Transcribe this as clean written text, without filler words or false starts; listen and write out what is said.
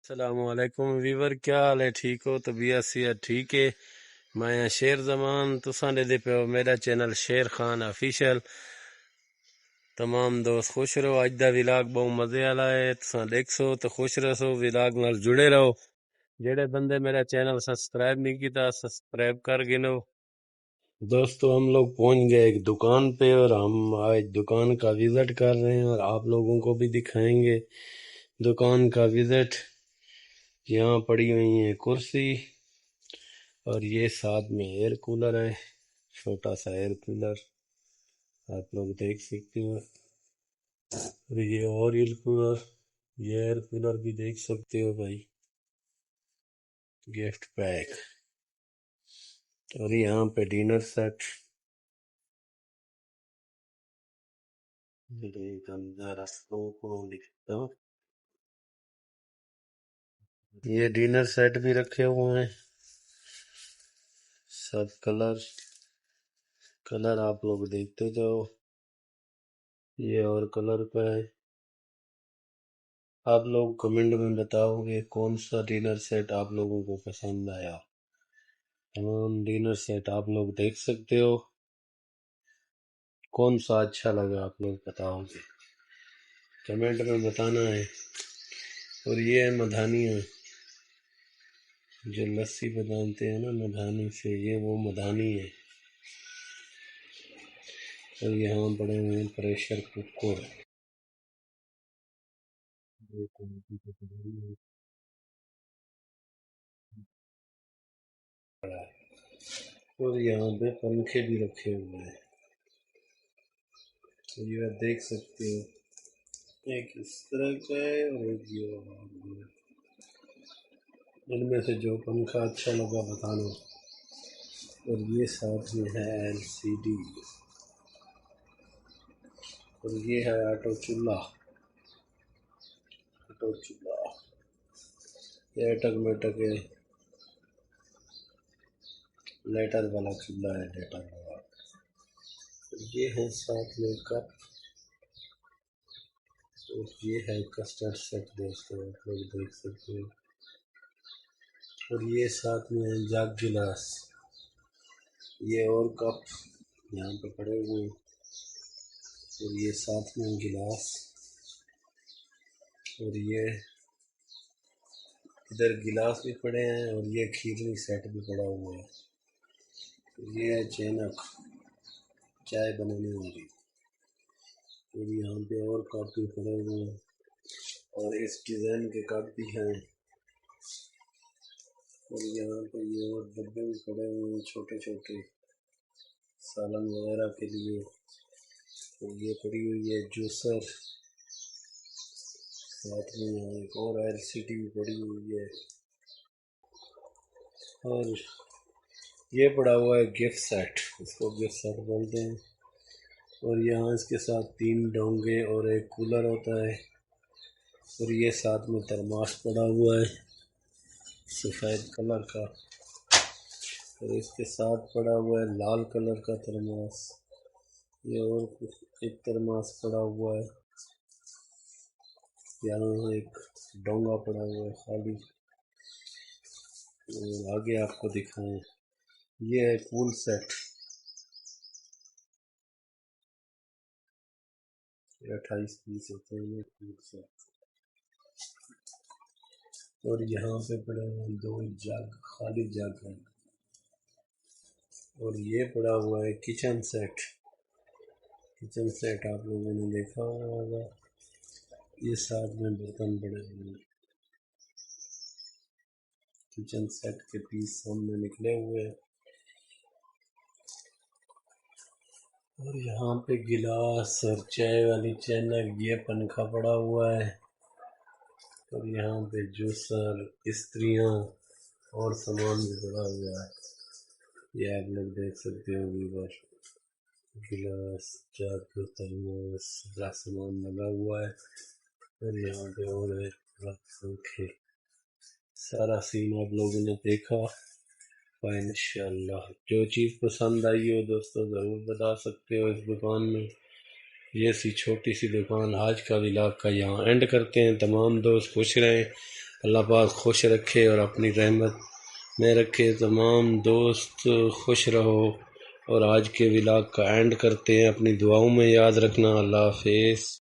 अस्सलामुअलैकुम वीवर, क्या हाल है? ठीक हो? तबीयत सेहत ठीक है? मैं शेर जमान तुसां दे पे हो मेरा चैनल शेर खान ऑफिशियल। तमाम दोस्त खुश रहो। अज दा विलाग बहुत मजे वाला है, तुसां देखसो तो खुश रहो, विलाग नाल जुड़े रहो। जेड़े बंदे मेरा चैनल सब्सक्राइब नहीं किया सब्सक्राइब कर गिनो। दोस्तों, हम लोग पहुंच गए एक दुकान पे और हम आज दुकान का विजिट कर रहे हैं और आप लोगों को भी दिखाएंगे दुकान का विजिट। यहाँ पड़ी हुई है कुर्सी और ये साथ में एयर कूलर है, छोटा सा एयर कूलर आप लोग देख सकते हो। और ये और एयर कूलर, ये एयर कूलर भी देख सकते हो भाई, गिफ्ट पैक। और यहाँ पे डिनर सेट, जरा को दिखता हूँ। ये डिनर सेट भी रखे हुए हैं, सब कलर आप लोग देखते जाओ। ये और कलर पे है। आप लोग कमेंट में बताओगे कौन सा डिनर सेट आप लोगों को पसंद आया। तमाम डिनर सेट आप लोग देख सकते हो, कौन सा अच्छा लगा आप लोग बताओगे, कमेंट में बताना है। और ये है मधानियाँ, जो लस्सी बनाते हैं ना मधानी से, ये वो मधानी है। और यहाँ पड़े हुए हैं प्रेशर कुकर, और यहाँ पे पंखे भी रखे हुए हैं, तो ये आप देख सकते हो। एक इस तरह का है और एक ये वाला है। इनमें से जो पंखा अच्छा लगा बताना। और ये साथ में है LCD, और ये है ऑटो चूल्हा। ये अटक मेटक है, लेटर वाला चूल्हा है, लेटर वाला। ये है साथ में कप, और ये है कस्टर्ड सेट दोस्तों, आप लोग देख सकते हो। और ये साथ में है जग गिलास, ये और कप यहाँ पे पड़े हुए हैं। और ये साथ में गिलास, और ये इधर गिलास भी पड़े हैं, और ये खीरनी सेट भी पड़ा हुआ है। ये है चैनक, चाय बनाने वाली। और यहाँ पे और कप भी पड़े हुए हैं, और इस डिज़ाइन के कप भी हैं। और यहाँ पे ये और डब्बे भी पड़े हुए हैं छोटे छोटे, सालन वगैरह के लिए। और ये पड़ी हुई है जूसर, साथ में यहाँ एक और LCD भी पड़ी हुई है। और ये पड़ा हुआ है गिफ्ट सेट, इसको गिफ्ट सेट बोलते हैं। और यहाँ इसके साथ 3 डोंगे और एक कूलर होता है। और ये साथ में थर्मास पड़ा हुआ है सफ़ेद कलर का, और इसके साथ पड़ा हुआ है लाल कलर का थर्मास। ये और कुछ एक थर्मास पड़ा हुआ है, यहाँ एक डोंगा पड़ा हुआ है खाली। और आगे आपको दिखाएं, ये है कूल सेट, 28 पीस होते हैं कूल सेट। और यहाँ पे पड़े हुए 2 जग, खाली जग है। और ये पड़ा हुआ है किचन सेट, आप लोगों ने देखा होगा। ये साथ में बर्तन पड़े हुए हैं, किचन सेट के पीस सामने निकले हुए हैं। और यहाँ पे गिलास और चाय वाली चैनक, ये पंखा पड़ा हुआ है। और यहाँ पे जूसर, स्त्रियाँ और सामान भी पड़ा हुआ है, ये आप लोग देख सकते हो। वीवर, गिलास, जग, थर्मोस, सारा सामान लगा हुआ है। और यहाँ पे और है पंखे। सारा सीन आप लोगों ने देखा। इंशाल्लाह जो चीज़ पसंद आई हो दोस्तों ज़रूर बता सकते हो इस दुकान में। ये सी छोटी सी दुकान, आज का विलाग का यहाँ एंड करते हैं। तमाम दोस्त खुश रहें, अल्लाह पाक खुश रखे और अपनी रहमत में रखे। तमाम दोस्त खुश रहो। और आज के व्लॉग का एंड करते हैं। अपनी दुआओं में याद रखना। अल्लाह हाफिज़।